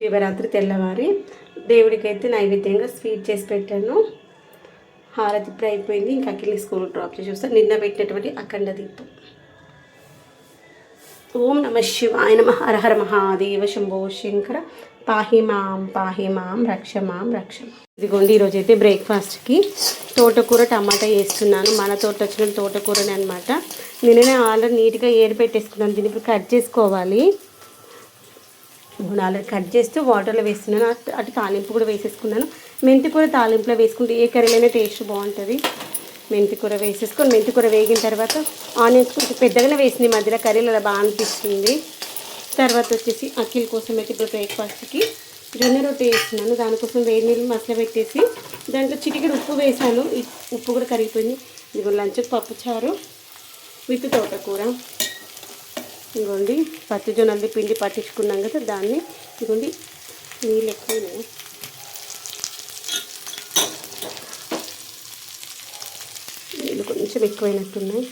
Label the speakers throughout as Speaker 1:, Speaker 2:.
Speaker 1: శివరాత్రి తెల్లవారి దేవుడికైతే నైవేద్యంగా స్వీట్ చేసి పెట్టాను. హారతి ఇప్పుడు అయిపోయింది. ఇంకా అఖిల్ని స్కూల్ డ్రాప్ చేసి వస్తాను. నిన్న పెట్టినటువంటి అఖండ దీపం. ఓం నమ శివాయ నమః. హర హర మహాదేవ శంభో శంకర. పాహి మాం రక్ష మాం రక్ష. ఇదిగోండి, ఈరోజు అయితే బ్రేక్ఫాస్ట్కి తోటకూర టమాటా వేస్తున్నాను. మన తోట వచ్చిన తోటకూరని అనమాట. నేనే ఆల్రెడీ నీట్గా ఏరు పెట్టేసుకున్నాను. దీన్ని ఇప్పుడు కట్ చేసుకోవాలి. ఆల్రెడీ కట్ చేస్తూ వాటర్లో వేస్తున్నాను. అటు తాలింపు కూడా వేసేసుకున్నాను. మెంతి కూర తాలింపులో వేసుకుంటే ఏ కర్రీలైనా టేస్ట్ బాగుంటుంది. మెంతి కూర వేసేసుకొని మెంతి కూర వేగిన తర్వాత ఆనియన్స్ కొంచెం పెద్దగానే వేసింది. మధ్యలో కర్రీలు అలా బాగా అనిపిస్తుంది. తర్వాత వచ్చేసి అఖిల్ కోసం అయితే ఇప్పుడు బ్రేక్ఫాస్ట్కి జొన్న రొట్టె వేస్తున్నాను. దానికోసం వేడి నీళ్ళు మసల పెట్టేసి దాంట్లో చిటికెడు ఉప్పు వేసాను. ఉప్పు కూడా కరిగిపోయింది. ఇదిగో లంచ్కి పప్పుచారు విత్ తోటకూర. ఇదిగోండి పచ్చి జొన్నది పిండి పట్టించుకున్నాం కదా, దాన్ని ఇదిగోండి నీళ్ళు ఎక్కువనే నీళ్ళు కొంచెం ఎక్కువైనట్టున్నాయి.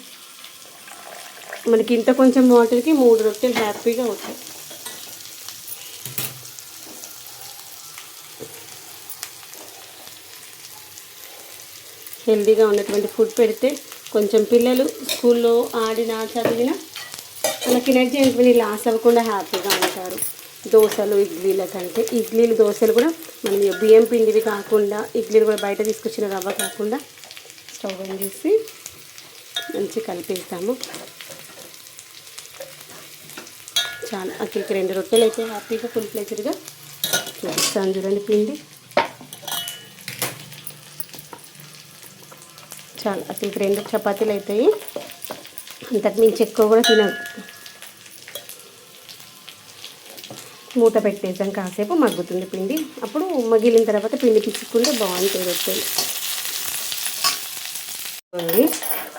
Speaker 1: మనకి ఇంత కొంచెం వాటర్కి 3 రొట్టెలు హ్యాపీగా అవుతాయి. హెల్తీగా ఉన్నటువంటి ఫుడ్ పెడితే కొంచెం పిల్లలు స్కూల్లో ఆడినా చదివినా వాళ్ళకి ఎనర్జీ అనేది లాస్ అవ్వకుండా హ్యాపీగా ఉంటారు. దోశలు ఇడ్లీల కంటే ఇడ్లీలు దోశలు కూడా మనం బియ్యం పిండివి కాకుండా, ఇడ్లీలు కూడా బయట తీసుకొచ్చిన రవ్వ కాకుండా స్టవ్ ఆన్ చేసి మంచిగా కలిపేస్తాము. చాలా అక్కడికి 2 రొట్టెలు అయితే హ్యాపీగా ఫుల్ ప్లేచర్గా చూపిస్తాను. చూడండి పిండి చాలా అక్కడికి 2 చపాతీలు అవుతాయి. అంతకు మించి ఎక్కువ కూడా తినదు. మూత పెట్టేసాం, కాసేపు మగ్గుతుంది పిండి. అప్పుడు మగిలిన తర్వాత పిండి పిచ్చుకుంటే బాగుంటుంది రొట్టెలు.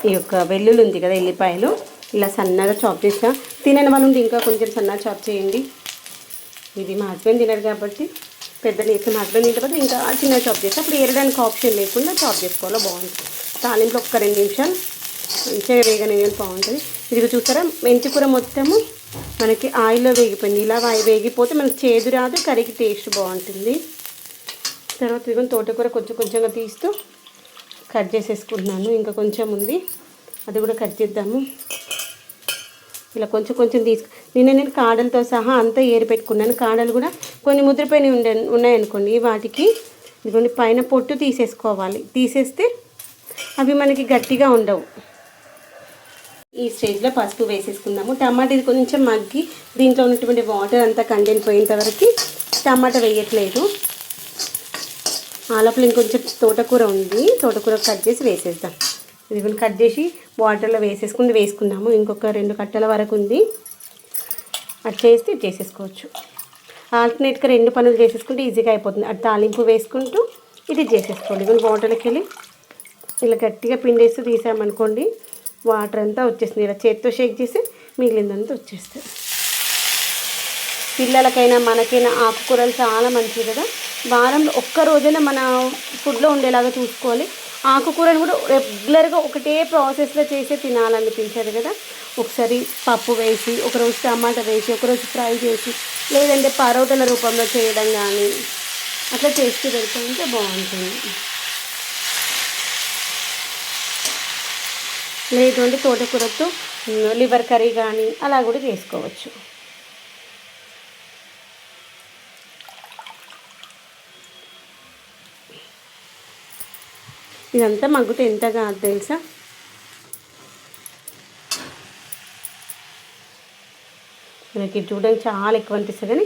Speaker 1: ఈ యొక్క వెల్లుల్లి ఉంది కదా, ఎల్లిపాయలు ఇలా సన్నగా చాప్ చేసిన. తినని వాళ్ళు ఉంటే ఇంకా కొంచెం సన్నగా చాప్ చేయండి. ఇది మా హస్బెండ్ తినరు కాబట్టి పెద్దలు వేస్తే మా హస్బెండ్ తింటే ఇంకా చిన్నగా చాప్ చేస్తే అప్పుడు ఏరడానికి ఆప్షన్ లేకుండా చాప్ చేసుకోవాలో బాగుంటుంది. తాలింపులో ఒక 2 నిమిషాలు మంచిగా వేగనే బాగుంటుంది. ఇది చూస్తారా, మెంతి కూర మొత్తము మనకి ఆయిల్లో వేగిపోయింది. ఇలా వేగిపోతే మనకి చేదు రాదు, కర్రీకి టేస్ట్ బాగుంటుంది. తర్వాత ఇదిగో తోటకూర కొంచెం కొంచెంగా తీస్తూ కట్ చేసేసుకుంటున్నాను. ఇంకా కొంచెం ఉంది, అది కూడా కట్ చేద్దాము. ఇలా కొంచెం కొంచెం నేను కాడలతో సహా అంతా ఏరి పెట్టుకున్నాను. కాడలు కూడా కొన్ని ముద్రపోయినవి ఉన్నాయనుకోండి, వాటికి ఇదిగోండి పైన పొట్టు తీసేసుకోవాలి. తీసేస్తే అవి మనకి గట్టిగా ఉండవు. ఈ స్టేజ్లో పసుపు వేసేసుకుందాము. టమాటా ఇది కొంచెం మగ్గి దీంట్లో ఉన్నటువంటి వాటర్ అంతా కంటెంట్ పోయేంత వరకు టమాటా వేయట్లేదు. ఆ లోపల ఇంకొంచెం తోటకూర ఉంది, తోటకూర కట్ చేసి వేసేద్దాం. ఇది కట్ చేసి వాటర్లో వేసుకుందాము. ఇంకొక 2 కట్టల వరకు ఉంది, అది చేస్తే ఇది చేసేసుకోవచ్చు. ఆల్టర్నేట్గా 2 పనులు చేసేసుకుంటే ఈజీగా అయిపోతుంది. అటు తాలింపు వేసుకుంటూ ఇది చేసేసుకోవాలి. ఇవి వాటర్లోకి వెళ్ళి ఇలా గట్టిగా పిండేస్తూ తీసామనుకోండి, వాటర్ అంతా వచ్చేస్తుంది. ఇలా చేత్తో షేక్ చేసి మిగిలిందంతా వచ్చేస్తుంది. పిల్లలకైనా మనకైనా ఆకుకూరలు చాలా మంచిది కదా. వారంలో ఒక్క రోజైనా మన ఫుడ్లో ఉండేలాగా చూసుకోవాలి. ఆకుకూరను కూడా రెగ్యులర్గా ఒకటే ప్రాసెస్లో చేసే తినాలనిపించదు కదా. ఒకసారి పప్పు వేసి, ఒకరోజు టమాటా వేసి, ఒకరోజు ఫ్రై చేసి, లేదంటే పరోటాల రూపంలో చేయడం కానీ అట్లా చేస్తూ పెడుతుంటే బాగుంటుంది. లేదు అంటే తోటకూరతో లివర్ కర్రీ కానీ అలా కూడా చేసుకోవచ్చు. ఇదంతా మగ్గుతే ఎంత కాదు తెలుసా. మనకి చూడడానికి చాలా ఎక్కువ అనిపిస్తుంది. కానీ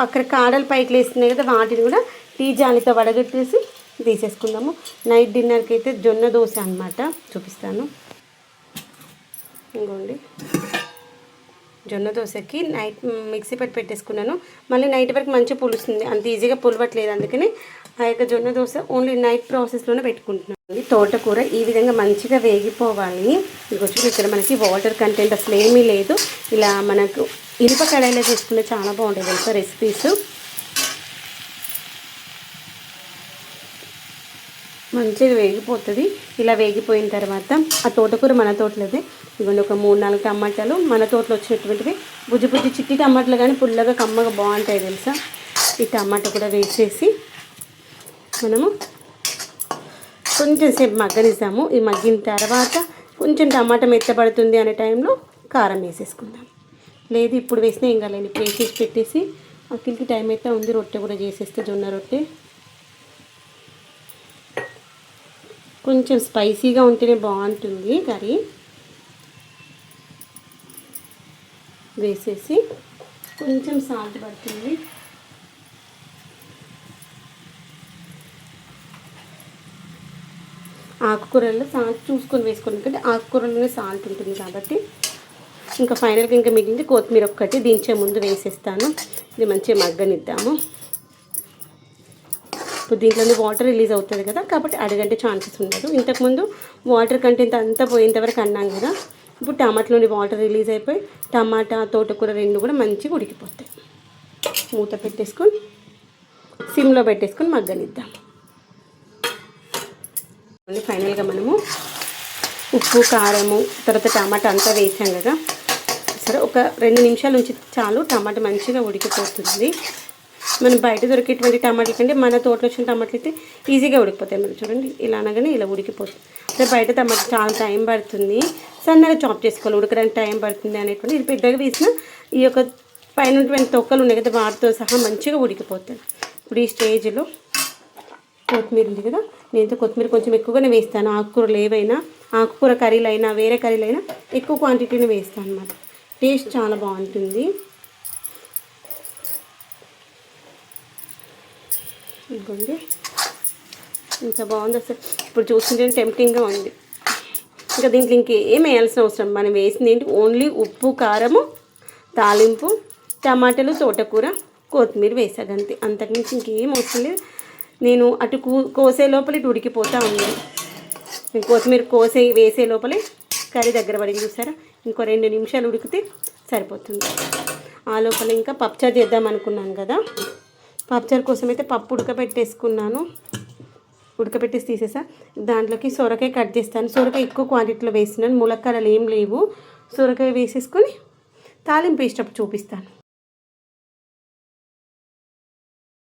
Speaker 1: అక్కడ కాడలు పైకి లేస్తున్నాయి కదా, వాటిని కూడా టీ జాలితో వడగట్టేసి తీసేసుకుందాము. నైట్ డిన్నర్కి అయితే జొన్న దోశ అనమాట, చూపిస్తాను. ఇంకోండి జొన్న దోశకి నైట్ మిక్సీ పెట్టేసుకున్నాను. మళ్ళీ నైట్ వరకు మంచిగా పులుస్తుంది, అంత ఈజీగా పులవట్లేదు. అందుకని ఆ యొక్క జొన్న దోశ ఓన్లీ నైట్ ప్రాసెస్లోనే పెట్టుకుంటున్నాను. తోటకూర ఈ విధంగా మంచిగా వేగిపోవాలి. ఇంకొచ్చి ఇక్కడ మనకి వాటర్ కంటెంట్ అసలు ఏమీ లేదు. ఇలా మనకు ఇనుప కడాయిలో చేసుకుంటే చాలా బాగుంటాయి తెలుసా రెసిపీస్. మంచిగా వేగిపోతుంది. ఇలా వేగిపోయిన తర్వాత ఆ తోటకూర మన తోటలోదే ఇవ్వండి, ఒక 3-4 టమాటాలు మన తోటలో వచ్చినటువంటివి బుజ్జి చిట్టి టమాటాలు, కానీ పుల్లగా కమ్మగా బాగుంటాయి తెలుసా. ఈ టమాటా కూడా వేసేసి మనము కొంచెం సేపు మగ్గనిస్తాము. ఈ మగ్గిన తర్వాత కొంచెం టమాటా మెత్తపడుతుంది అనే టైంలో కారం వేసేసుకుందాం. లేదు ఇప్పుడు వేసినా ఏం కాలేదు. ఇప్పుడు వేసేసి పెట్టేసి అక్కడికి టైం అయితే ఉంది. రొట్టె కూడా చేసేస్తే జొన్న రొట్టె కొంచెం స్పైసీగా ఉంటేనే బాగుంటుంది కర్రీ. వేసేసి కొంచెం సాల్ట్ పడుతుంది. ఆకుకూరల్లో సాల్ట్ చూసుకొని వేసుకోండి, ఎందుకంటే ఆకుకూరలోనే సాల్ట్ ఉంటుంది కాబట్టి. ఇంకా ఫైనల్గా ఇంకా మిగిలింది కొత్తిమీర ఒక్కటి దించే ముందు వేసేస్తాను. ఇది మంచిగా మగ్గనిద్దాము. ఇప్పుడు దీంట్లోనే వాటర్ రిలీజ్ అవుతుంది కదా, కాబట్టి అడగంటే ఛాన్సెస్ ఉండదు. ఇంతకుముందు వాటర్ కంటెంట్ అంతా పోయేంతవరకు అన్నాం కదా. ఇప్పుడు టమాటాలోని వాటర్ రిలీజ్ అయిపోయి టమాటా తోటకూర రెండు కూడా మంచిగా ఉడికిపోతాయి. మూత పెట్టేసుకొని సిమ్లో పెట్టేసుకొని మగ్గనిద్దాం. ఫైనల్గా మనము ఉప్పు కారము తర్వాత టమాటా అంతా వేసాం కదా, సరే ఒక 2 నిమిషాల నుంచి చాలు. టమాటా మంచిగా ఉడికిపోతుంది. మనం బయట దొరికేటువంటి టమాటాల కంటే మన తోటలో వచ్చిన టమాటాలు అయితే ఈజీగా ఉడికిపోతాయి. మనం చూడండి ఇలా అనగానే ఇలా ఉడికిపోతుంది. అదే బయట టమాటా చాలా టైం పడుతుంది, సన్నగా చాప్ చేసుకోవాలి, ఉడకడానికి టైం పడుతుంది అనేటువంటి. ఇది పెద్దగా వేసిన ఈ యొక్క పైన తొక్కలు ఉన్నాయి కదా వాటితో సహా మంచిగా ఉడికిపోతాయి. ఇప్పుడు ఈ స్టేజ్లో కొత్తిమీర ఉంది కదా, నేనైతే కొత్తిమీర కొంచెం ఎక్కువగానే వేస్తాను. ఆకుకూరలు ఏవైనా ఆకుకూర కర్రీలు అయినా వేరే కర్రీలు అయినా ఎక్కువ క్వాంటిటీని వేస్తాను అన్నమాట. టేస్ట్ చాలా బాగుంటుంది. ఇంకోండి ఇంత బాగుంది అసలు. ఇప్పుడు చూస్తుంటే టెంప్టింగ్గా ఉంది. ఇంకా దీంట్లో ఇంకేం వేయాల్సిన అవసరం, మనం వేసింది ఏంటి ఓన్లీ ఉప్పు కారము తాలింపు టమాటాలు తోటకూర కొత్తిమీర వేసాను అంతే. అంతకుమించి ఇంకేం అవసరం లేదు. నేను అటు కోసే లోపల ఇటు ఉడికిపోతూ ఉంది. నేను కొత్తిమీర వేసే లోపలే కర్రీ దగ్గర పడింది చూసారా. ఇంకో 2 నిమిషాలు ఉడికితే సరిపోతుంది. ఆ లోపల ఇంకా పప్పుచారు చేద్దాం అనుకున్నాను కదా, పప్పుచారు కోసం అయితే పప్పు ఉడకబెట్టేసుకున్నాను. ఉడకబెట్టేసి తీసేసా. దాంట్లోకి సొరకాయ కట్ చేస్తాను. సొరకాయ ఎక్కువ క్వాంటిటీలో వేసినాను, ములక్కాడలు ఏం లేవు. సొరకాయ వేసేసుకొని తాలింపు వేసేటప్పుడు చూపిస్తాను.